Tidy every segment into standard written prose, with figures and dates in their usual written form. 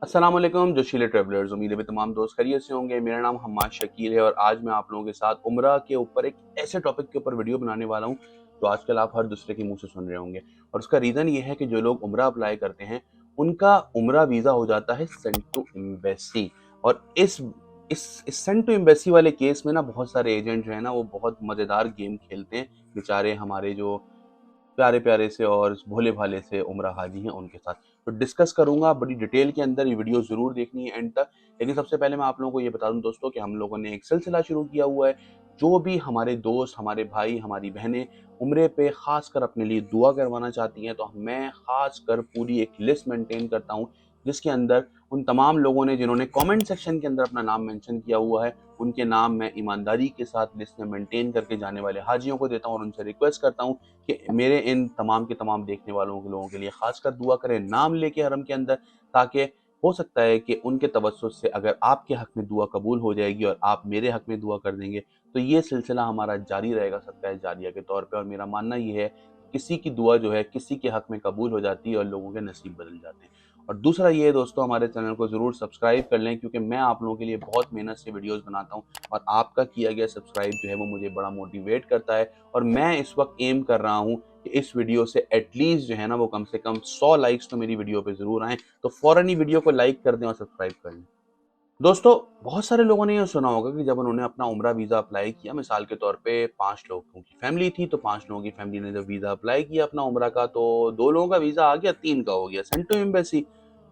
अस्सलाम वालेकुम जोशीले ट्रैवलर्स। उम्मीद है तमाम दोस्त खैरियत से होंगे। मेरा नाम हम्माद शकील है और आज मैं आप लोगों के साथ उम्रा के ऊपर एक ऐसे टॉपिक के ऊपर वीडियो बनाने वाला हूं जो आजकल आप हर दूसरे के मुंह से सुन रहे होंगे। और उसका रीज़न ये है कि जो लोग उम्रा अप्लाई करते हैं उनका उम्रा वीज़ा हो जाता है सेंड टू एम्बेसी। और इस सेंड टू एम्बेसी वाले केस में ना बहुत सारे एजेंट जो है ना वो बहुत मज़ेदार गेम खेलते हैं। बेचारे हमारे जो प्यारे प्यारे से और भोले भाले से उम्रा हाजी हैं उनके साथ तो डिस्कस करूंगा बड़ी डिटेल के अंदर। ये वीडियो जरूर देखनी है एंड तक। लेकिन सबसे पहले मैं आप लोगों को ये बता दूं दोस्तों कि हम लोगों ने एक सिलसिला शुरू किया हुआ है। जो भी हमारे दोस्त, हमारे भाई, हमारी बहनें उम्रे पे खास कर अपने लिए दुआ करवाना चाहती हैं तो मैं खास कर पूरी एक लिस्ट मेंटेन करता हूँ जिसके अंदर उन तमाम लोगों ने जिन्होंने कमेंट सेक्शन के अंदर अपना नाम मेंशन किया हुआ है उनके नाम मैं ईमानदारी के साथ लिस्ट में मेंटेन करके जाने वाले हाजियों को देता हूँ और उनसे रिक्वेस्ट करता हूँ कि मेरे इन तमाम के तमाम देखने वालों के लोगों के लिए खासकर दुआ करें नाम लेके हरम के अंदर, ताकि हो सकता है कि उनके तवज्जुह से अगर आपके हक में दुआ कबूल हो जाएगी और आप मेरे हक में दुआ कर देंगे तो ये सिलसिला हमारा जारी रहेगा सदका जारिया के तौर पे। और मेरा मानना ये है किसी की दुआ जो है किसी के हक में कबूल हो जाती है और लोगों के नसीब बदल जाते हैं। और दूसरा ये है दोस्तों, हमारे चैनल को ज़रूर सब्सक्राइब कर लें क्योंकि मैं आप लोगों के लिए बहुत मेहनत से वीडियोस बनाता हूँ और आपका किया गया सब्सक्राइब जो है वो मुझे बड़ा मोटिवेट करता है। और मैं इस वक्त एम कर रहा हूँ कि इस वीडियो से एटलीस्ट जो है ना वो कम से कम 100 लाइक्स तो मेरी वीडियो पे ज़रूर आएँ। तो फ़ौरन ही वीडियो को लाइक कर दें और सब्सक्राइब कर लें। दोस्तों, बहुत सारे लोगों ने ये सुना होगा कि जब उन्होंने अपना उम्रा वीज़ा अप्लाई किया, मिसाल के तौर पे 5 लोगों की फैमिली थी, तो 5 लोगों की फैमिली ने जब वीज़ा अप्लाई किया अपना उम्रा का, तो 2 लोगों का वीज़ा आ गया, 3 का हो गया सेंड टू एम्बेसी।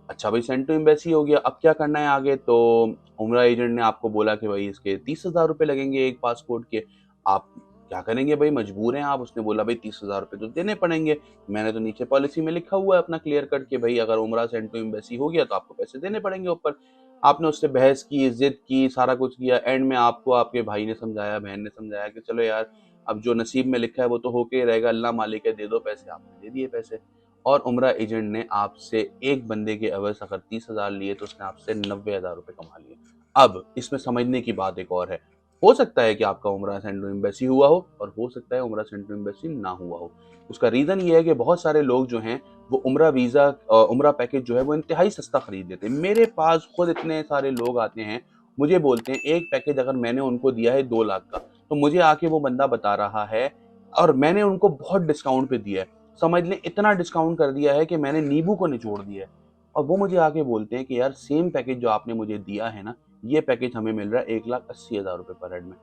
अच्छा भाई, सेंड टू एम्बेसी हो गया, अब क्या करना है आगे? तो उम्रा एजेंट ने आपको बोला कि भाई इसके 30,000 रुपये लगेंगे एक पासपोर्ट के। आप क्या करेंगे भाई, मजबूर हैं आप। उसने बोला भाई 30,000 रुपये तो देने पड़ेंगे। मैंने तो नीचे पॉलिसी में लिखा हुआ है अपना क्लियर कट कि भाई अगर उम्रा सेंड टू एम्बेसी हो गया तो आपको पैसे देने पड़ेंगे ऊपर। आपने उससे बहस की, जिद की, सारा कुछ किया। एंड में आपको आपके भाई ने समझाया, बहन ने समझाया कि चलो यार, अब जो नसीब में लिखा है वो तो होके ही रहेगा, अल्लाह मालिक है, दे दो पैसे। आपने दे दिए पैसे और उम्रा एजेंट ने आपसे एक बंदे के एवज अगर 30,000 लिए तो उसने आपसे 90,000 रुपये कमा लिए। अब इसमें समझने की बात एक और है। हो सकता है कि आपका उम्रा सेंड टू एम्बेसी हुआ हो और हो सकता है उम्रा सेंड टू एम्बेसी ना हुआ हो। उसका रीजन ये है कि बहुत सारे लोग जो हैं वो उम्रा वीजा उम्रा पैकेज जो है वो इंतहाई सस्ता खरीद लेते हैं। मेरे पास खुद इतने सारे लोग आते हैं, मुझे बोलते हैं एक पैकेज अगर मैंने उनको दिया है 2 लाख का, तो मुझे आके वो बंदा बता रहा है और मैंने उनको बहुत डिस्काउंट पे दिया है। समझ लें इतना डिस्काउंट कर दिया है कि मैंने नींबू को निचोड़ दिया है। और वो मुझे आके बोलते हैं कि यार सेम पैकेज जो आपने मुझे दिया है ना, ये पैकेज हमें मिल रहा है 1,80,000 रुपये पर हेड में।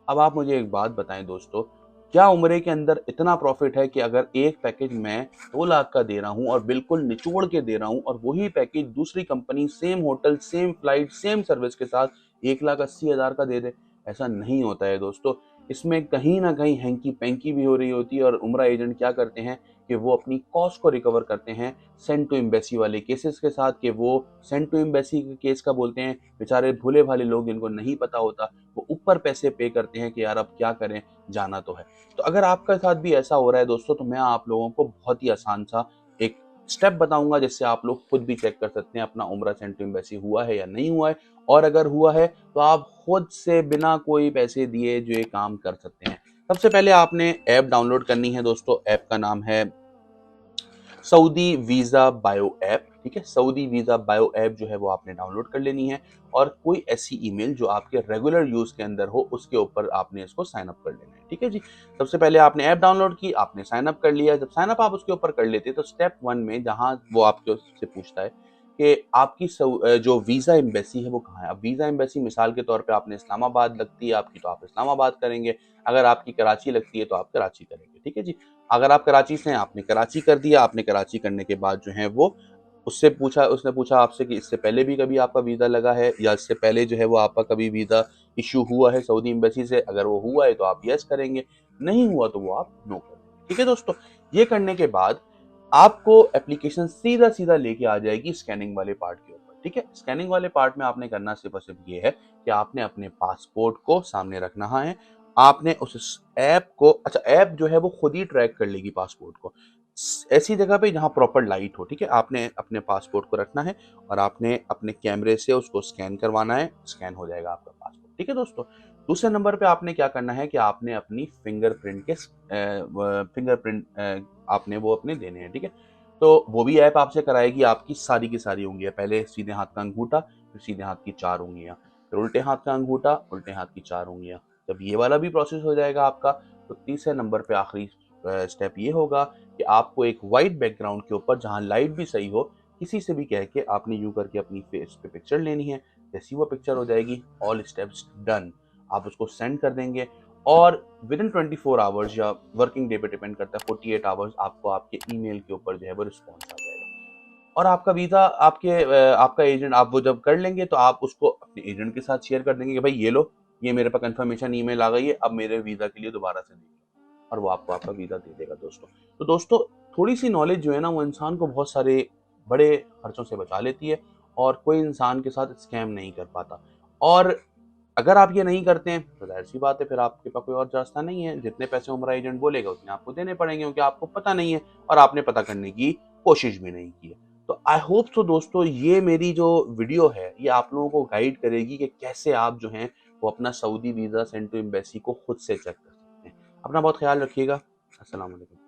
अब आप मुझे एक बात बताएं दोस्तों, क्या उम्रे के अंदर इतना प्रॉफिट है कि अगर एक पैकेज मैं 2 लाख का दे रहा हूँ और बिल्कुल निचोड़ के दे रहा हूँ और वही पैकेज दूसरी company same hotel, same flight, same service के साथ 1,80,000 का दे दे? ऐसा नहीं होता है दोस्तों। इसमें कहीं ना कहीं हैंकी पैंकी भी हो रही होती है। और उम्रा एजेंट क्या करते हैं कि वो अपनी कॉस्ट को रिकवर करते हैं सेंड टू एम्बेसी वाले केसेस के साथ। कि वो सेंड टू एम्बेसी के केस का बोलते हैं, बेचारे भोले भाले लोग जिनको नहीं पता होता वो ऊपर पैसे पे करते हैं कि यार अब क्या करें, जाना तो है। तो अगर आपके साथ भी ऐसा हो रहा है दोस्तों, तो मैं आप लोगों को बहुत ही आसान सा एक स्टेप बताऊंगा जिससे आप लोग खुद भी चेक कर सकते हैं अपना उम्रा सेंड टू एम्बेसी हुआ है या नहीं हुआ है। और अगर हुआ है तो आप खुद से बिना कोई पैसे दिए जो ये काम कर सकते हैं। सबसे पहले आपने ऐप डाउनलोड करनी है दोस्तों। ऐप का नाम है सऊदी वीजा बायो ऐप। ठीक है, सऊदी वीजा बायो ऐप जो है वो आपने डाउनलोड कर लेनी है। और कोई ऐसी ईमेल जो आपके रेगुलर यूज के अंदर हो उसके ऊपर आपने इसको साइन अप कर लेना है। ठीक है जी। सबसे पहले आपने ऐप डाउनलोड की, आपने साइन अप कर लिया। जब साइन अप आप उसके ऊपर कर लेते हैं तो स्टेप 1 में जहां वो आपके से पूछता है कि आपकी जो वीजा एम्बेसी है वो कहाँ है। अब वीजा एम्बेसी मिसाल के तौर पे आपने इस्लामाबाद लगती है आपकी, तो आप इस्लामाबाद करेंगे। अगर आपकी कराची लगती है तो आप कराची करेंगे। ठीक है जी। अगर आप कराची से हैं, आपने कराची कर दिया। आपने कराची करने के बाद जो है वो उसने पूछा आपसे कि इससे पहले भी कभी आपका वीज़ा लगा है या इससे पहले जो है वो आपका कभी वीज़ा इशू हुआ है सऊदी एम्बेसी से। अगर वो हुआ है तो आप यस करेंगे, नहीं हुआ तो वो आप नो करेंगे। ठीक है दोस्तों। ये करने के बाद आपको एप्लीकेशन सीधा सीधा लेके आ जाएगी स्कैनिंग वाले पार्ट के ऊपर। ठीक है, स्कैनिंग वाले पार्ट में आपने करना सिर्फ और सिर्फ ये है कि आपने अपने पासपोर्ट को सामने रखना है। आपने उस ऐप को, अच्छा ऐप जो है वो खुद ही ट्रैक कर लेगी पासपोर्ट को ऐसी जगह पे जहां प्रॉपर लाइट हो। ठीक है, आपने अपने पासपोर्ट को रखना है और आपने अपने कैमरे से उसको स्कैन करवाना है। स्कैन हो जाएगा आपका पासपोर्ट। ठीक है दोस्तों। दूसरे नंबर पे आपने क्या करना है कि आपने अपनी फिंगरप्रिंट आपने वो अपने देने हैं। ठीक है। तो वो भी ऐप आपसे कराएगी आपकी सारी की सारी उंगलियां, पहले सीधे हाथ का अंगूठा, फिर सीधे हाथ की 4 उंगलियां, फिर उल्टे हाथ का अंगूठा, उल्टे हाथ की 4 उंगलियां। जब ये वाला भी प्रोसेस हो जाएगा आपका, तो तीसरे नंबर पे आखिरी स्टेप ये होगा कि आपको एक वाइट बैकग्राउंड के ऊपर, जहां लाइट भी सही हो, किसी से भी कह के आपने यूं करके अपनी फेस पे पिक्चर लेनी है। जैसी वो पिक्चर हो जाएगी, ऑल स्टेप्स डन, आप उसको सेंड कर देंगे और विद इन 24 आवर्स या वर्किंग डे पे डिपेंड करता है, 48 आवर्स आपको आपके ईमेल के ऊपर जो है वो रिस्पॉन्स आ जाएगा। और आपका वीज़ा आपका एजेंट, आप वो जब कर लेंगे तो आप उसको अपने एजेंट के साथ शेयर कर देंगे कि भाई ये लो, ये मेरे पास कंफर्मेशन ईमेल आ गई है, अब मेरे वीज़ा के लिए दोबारा से देख लो, और वो आपको आपका वीज़ा दे देगा दोस्तों। तो दोस्तों, थोड़ी सी नॉलेज जो है ना, वो इंसान को बहुत सारे बड़े खर्चों से बचा लेती है और कोई इंसान के साथ स्कैम नहीं कर पाता। और अगर आप ये नहीं करते हैं तो ज़ाहिर सी बात है, फिर आपके पास कोई और रास्ता नहीं है, जितने पैसे उम्रा एजेंट बोलेगा उतने आपको देने पड़ेंगे, क्योंकि आपको पता नहीं है और आपने पता करने की कोशिश भी नहीं की है। तो आई होप सो दोस्तों, ये मेरी जो वीडियो है ये आप लोगों को गाइड करेगी कि कैसे आप जो हैं वो अपना Saudi visa send to embassy को खुद से चेक कर सकते हैं। अपना बहुत ख्याल रखिएगा। अस्सलाम वालेकुम।